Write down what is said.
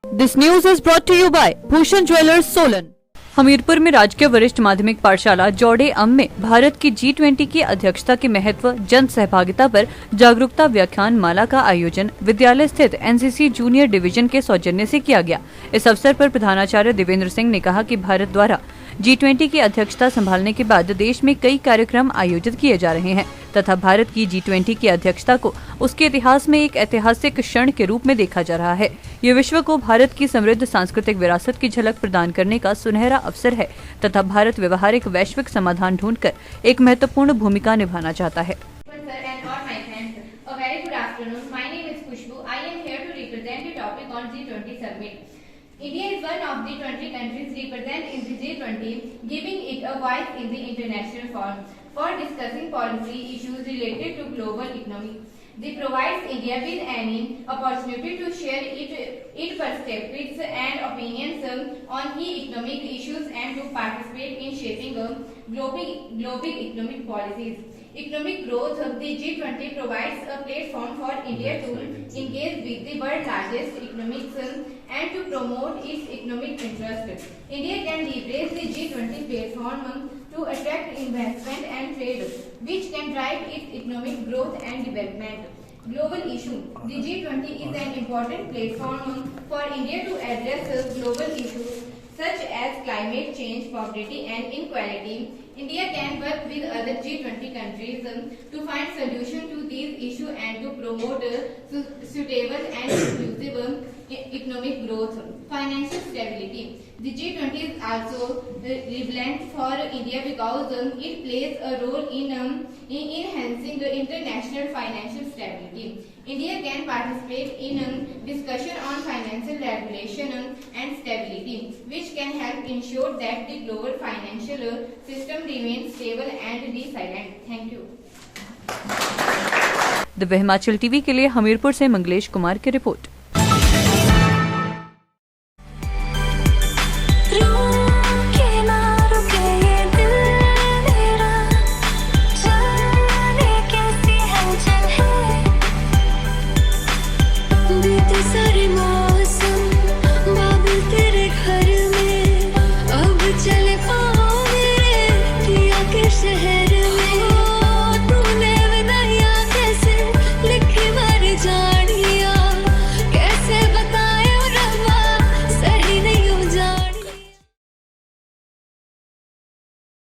This news is brought to you by Bhushan Jewelers, Solan. Hamirpur में राजकीय वरिष्ठ माध्यमिक पाठशाला जौड़े अम में भारत की G20 की अध्यक्षता के महत्व, जन सहभागिता पर जागरूकता व्याख्यान माला का आयोजन विद्यालय स्थित एनसीसी जूनियर डिवीजन के सौजन्य से किया गया। इस अवसर पर प्रधानाचार्य देवेंद्र सिंह ने कहा कि भारत द्वारा G20 की अध्यक्षता संभालने के बाद देश में कई कार्यक्रम आयोजित किए जा रहे हैं तथा भारत की G20 की अध्यक्षता को उसके इतिहास में एक ऐतिहासिक क्षण के रूप में देखा जा रहा है। ये विश्व को भारत की समृद्ध सांस्कृतिक विरासत की झलक प्रदान करने का सुनहरा अवसर है तथा भारत व्यवहारिक वैश्विक समाधान ढूंढकर एक महत्वपूर्ण भूमिका निभाना चाहता है। India is one of the 20 countries represented in the G20, giving it a voice in the international forum for discussing policy issues related to global economy. This provides India with an opportunity to share its perspectives and opinions on key economic issues and to participate in shaping global economic policies. Economic growth of the G20 provides a platform for India to engage with the world's largest economies and to promote its economic interests. India can leverage the G20 platform to attract investment and trade, which can drive its economic growth and development. Global issue. The G20 is an important platform for India to address global issues such as climate change, poverty and inequality. India can work with other G20 countries to find solutions to these issues and to promote suitable and inclusive economic growth. Financial stability. The G20 is also relevant for India because it plays a role in enhancing international financial stability. India can participate in discussion on financial regulation and stability, which can help ensure that the global financial system remains stable and resilient. Thank you. Divya Himachal TV के लिए हमीरपुर से मंगलेश कुमार की report.